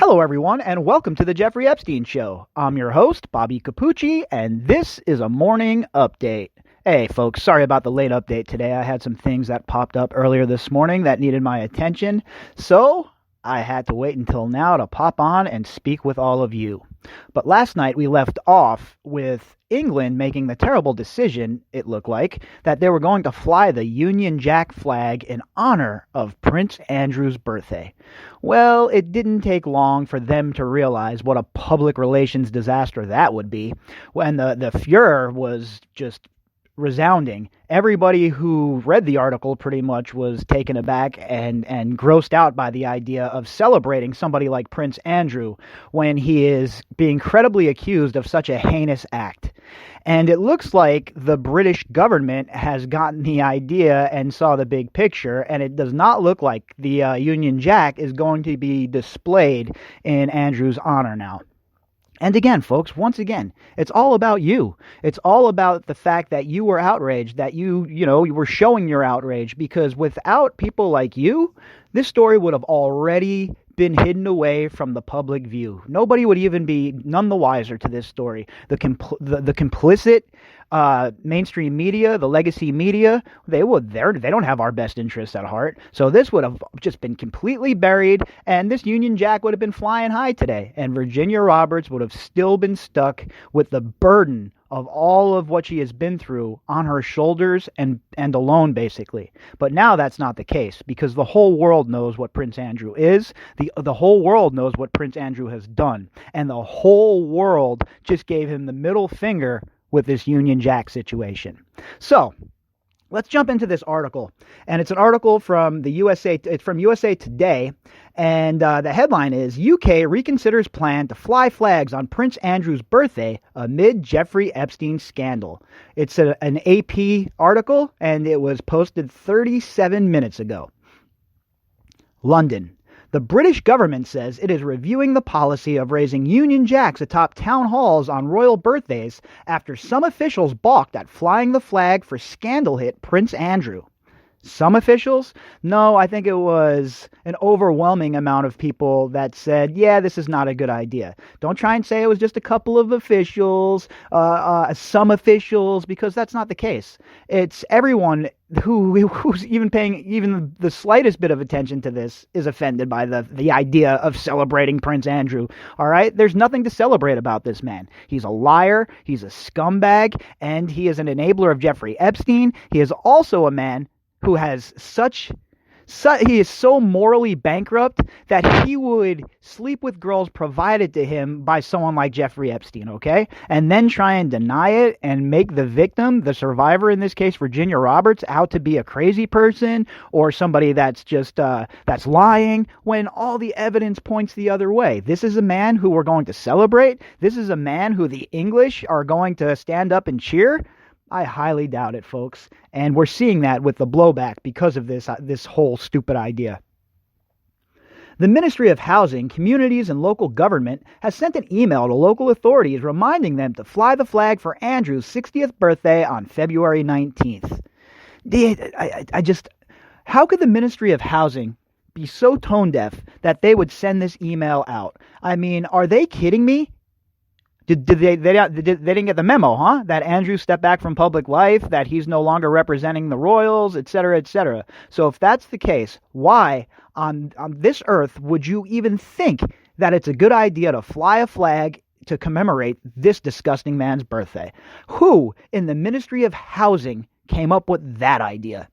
Hello, everyone, and welcome to the Jeffrey Epstein Show. I'm your host, Bobbycapucci, and this is a morning update. Hey, folks, sorry about the late update today. I had some things that popped up earlier this morning that needed my attention, so I had to wait until now to pop on and speak with all of you. But last night we left off with England making the terrible decision, it looked like, that they were going to fly the Union Jack flag in honor of Prince Andrew's birthday. Well, it didn't take long for them to realize what a public relations disaster that would be when the furor was just resounding. Everybody who read the article pretty much was taken aback and grossed out by the idea of celebrating somebody like Prince Andrew when he is being credibly accused of such a heinous act. And it looks like the British government has gotten the idea and saw the big picture, and it does not look like the Union Jack is going to be displayed in Andrew's honor now. And again, folks, once again, it's all about you. It's all about the fact that you were outraged, that you were showing your outrage, because without people like you, this story would have already been hidden away from the public view. Nobody would even be none the wiser to this story. The complicit mainstream media, the legacy media, they don't have our best interests at heart. So this would have just been completely buried, and this Union Jack would have been flying high today, and Virginia Roberts would have still been stuck with the burden of all of what she has been through on her shoulders and alone, basically. But now that's not the case, because the whole world knows what Prince Andrew is. The whole world knows what Prince Andrew has done. And the whole world just gave him the middle finger with this Union Jack situation. So let's jump into this article. And it's an article from the USA. It's from USA Today. And the headline is, UK reconsiders plan to fly flags on Prince Andrew's birthday amid Jeffrey Epstein scandal. It's an AP article, and it was posted 37 minutes ago. London. The British government says it is reviewing the policy of raising Union Jacks atop town halls on royal birthdays after some officials balked at flying the flag for scandal hit Prince Andrew. Some officials? No, I think it was an overwhelming amount of people that said, yeah, this is not a good idea. Don't try and say it was just a couple of officials, some officials, because that's not the case. It's everyone who's even paying even the slightest bit of attention to this is offended by the idea of celebrating Prince Andrew. All right? There's nothing to celebrate about this man. He's a liar, he's a scumbag, and he is an enabler of Jeffrey Epstein. He is also a man who has he is so morally bankrupt that he would sleep with girls provided to him by someone like Jeffrey Epstein, okay? And then try and deny it and make the victim, the survivor in this case, Virginia Roberts, out to be a crazy person or somebody that's just, that's lying, when all the evidence points the other way. This is a man who we're going to celebrate. This is a man who the English are going to stand up and cheer. I highly doubt it, folks. And we're seeing that with the blowback because of this whole stupid idea. The Ministry of Housing, Communities and Local Government has sent an email to local authorities reminding them to fly the flag for Andrew's 60th birthday on February 19th. How could the Ministry of Housing be so tone deaf that they would send this email out? I mean, are they kidding me? They didn't get the memo, huh? That Andrew stepped back from public life, that he's no longer representing the royals, etc., etc. So if that's the case, why on this earth would you even think that it's a good idea to fly a flag to commemorate this disgusting man's birthday? Who in the Ministry of Housing came up with that idea?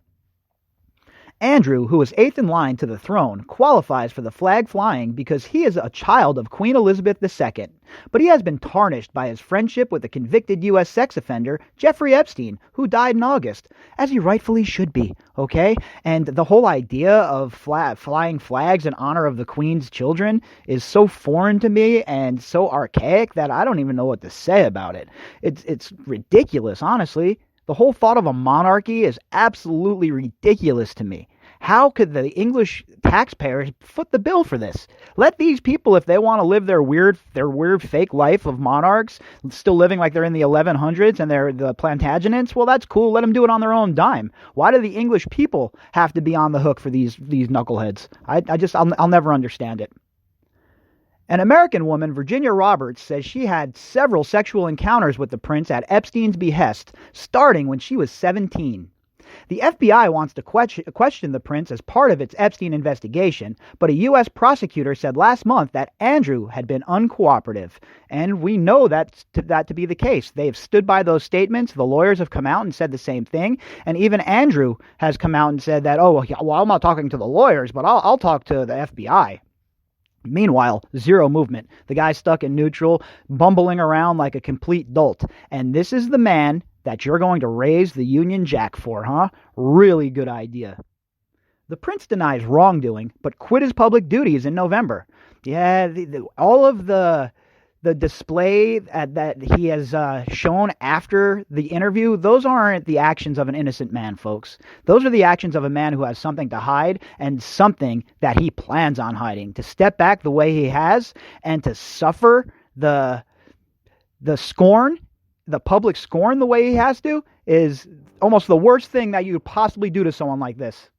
Andrew, who is 8th in line to the throne, qualifies for the flag flying because he is a child of Queen Elizabeth II, but he has been tarnished by his friendship with the convicted U.S. sex offender Jeffrey Epstein, who died in August, as he rightfully should be, okay? And the whole idea of flying flags in honor of the Queen's children is so foreign to me and so archaic that I don't even know what to say about it. It's ridiculous, honestly. The whole thought of a monarchy is absolutely ridiculous to me. How could the English taxpayers foot the bill for this? Let these people, if they want to live their weird fake life of monarchs, still living like they're in the 1100s and they're the Plantagenets, well, that's cool. Let them do it on their own dime. Why do the English people have to be on the hook for these knuckleheads? I'll never understand it. An American woman, Virginia Roberts, says she had several sexual encounters with the prince at Epstein's behest, starting when she was 17. The FBI wants to question the prince as part of its Epstein investigation, but a U.S. prosecutor said last month that Andrew had been uncooperative. And we know that to be the case. They've stood by those statements. The lawyers have come out and said the same thing. And even Andrew has come out and said that, oh, well, I'm not talking to the lawyers, but I'll talk to the FBI. Meanwhile, zero movement. The guy's stuck in neutral, bumbling around like a complete dolt. And this is the man that you're going to raise the Union Jack for, huh? Really good idea. The prince denies wrongdoing, but quit his public duties in November. Yeah, all of the display that he has shown after the interview, those aren't the actions of an innocent man, folks. Those are the actions of a man who has something to hide and something that he plans on hiding. To step back the way he has and to suffer the scorn, the public scorn the way he has to, is almost the worst thing that you could possibly do to someone like this.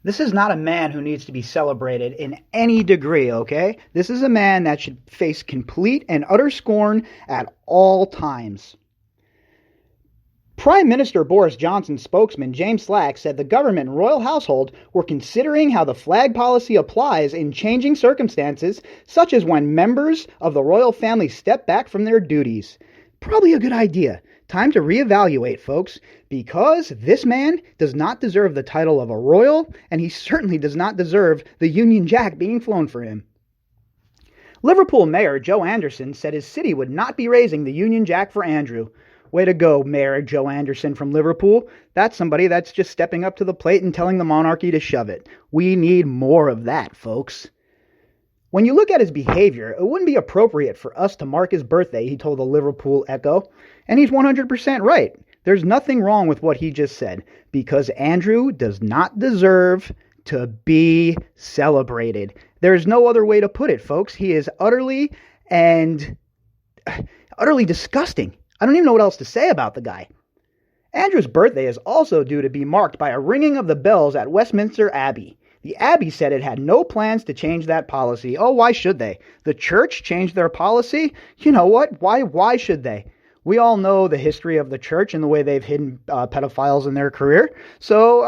This is not a man who needs to be celebrated in any degree, okay? This is a man that should face complete and utter scorn at all times. Prime Minister Boris Johnson's spokesman, James Slack, said the government and royal household were considering how the flag policy applies in changing circumstances, such as when members of the royal family step back from their duties. Probably a good idea. Time to reevaluate, folks, because this man does not deserve the title of a royal, and he certainly does not deserve the Union Jack being flown for him. Liverpool Mayor Joe Anderson said his city would not be raising the Union Jack for Andrew. Way to go, Mayor Joe Anderson from Liverpool. That's somebody that's just stepping up to the plate and telling the monarchy to shove it. We need more of that, folks. When you look at his behavior, it wouldn't be appropriate for us to mark his birthday, he told the Liverpool Echo. And he's 100% right. There's nothing wrong with what he just said, because Andrew does not deserve to be celebrated. There's no other way to put it, folks. He is utterly disgusting. I don't even know what else to say about the guy. Andrew's birthday is also due to be marked by a ringing of the bells at Westminster Abbey. The Abbey said it had no plans to change that policy. Oh, why should they? The church changed their policy? You know what? Why should they? We all know the history of the church and the way they've hidden pedophiles in their career. So,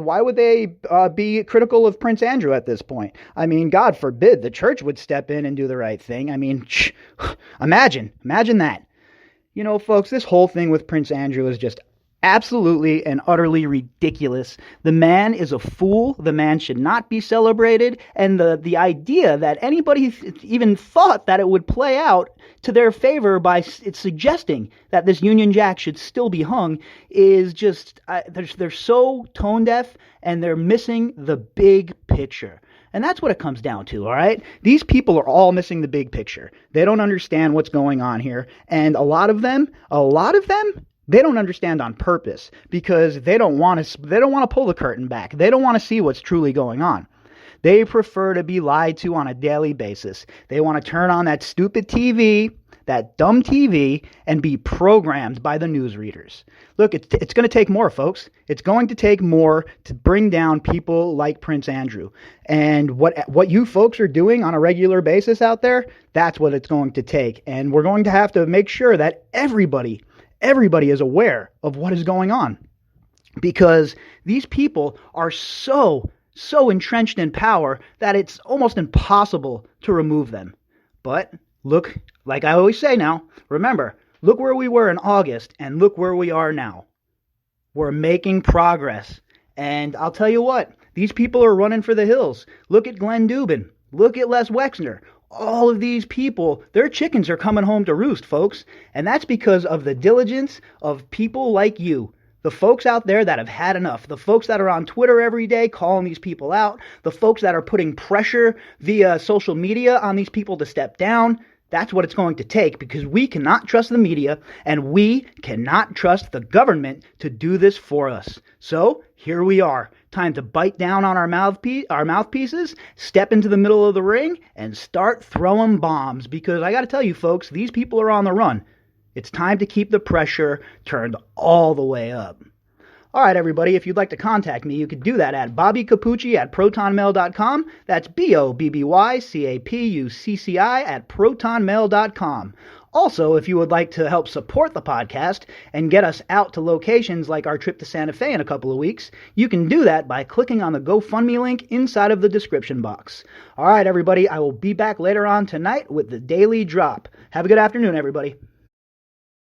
why would they be critical of Prince Andrew at this point? I mean, God forbid the church would step in and do the right thing. I mean, imagine that. You know, folks, this whole thing with Prince Andrew is just absolutely and utterly ridiculous. The man is a fool. The man should not be celebrated. And the idea that anybody even thought that it would play out to their favor by suggesting that this Union Jack should still be hung is just, they're so tone deaf and they're missing the big picture. And that's what it comes down to, all right? These people are all missing the big picture. They don't understand what's going on here. And a lot of them, they don't understand on purpose because they don't want to pull the curtain back. They don't want to see what's truly going on. They prefer to be lied to on a daily basis. They want to turn on that stupid TV, that dumb TV, and be programmed by the newsreaders. Look, it's going to take more, folks. It's going to take more to bring down people like Prince Andrew. And what you folks are doing on a regular basis out there, that's what it's going to take. And we're going to have to make sure that everybody is aware of what is going on, because these people are so entrenched in power that it's almost impossible to remove them. But look, like I always say now, remember, look where we were in August and look where we are now. We're making progress. And I'll tell you what, these people are running for the hills. Look at Glenn Dubin. Look at Les Wexner. All of these people, their chickens are coming home to roost, folks. And that's because of the diligence of people like you. The folks out there that have had enough. The folks that are on Twitter every day calling these people out. The folks that are putting pressure via social media on these people to step down. That's what it's going to take, because we cannot trust the media and we cannot trust the government to do this for us. So here we are. Time to bite down on our mouthpieces, step into the middle of the ring, and start throwing bombs. Because I got to tell you, folks, these people are on the run. It's time to keep the pressure turned all the way up. All right, everybody, if you'd like to contact me, you could do that at bobbycapucci@protonmail.com. That's BOBBYCAPUCCI@protonmail.com. Also, if you would like to help support the podcast and get us out to locations like our trip to Santa Fe in a couple of weeks, you can do that by clicking on the GoFundMe link inside of the description box. All right, everybody, I will be back later on tonight with the Daily Drop. Have a good afternoon, everybody.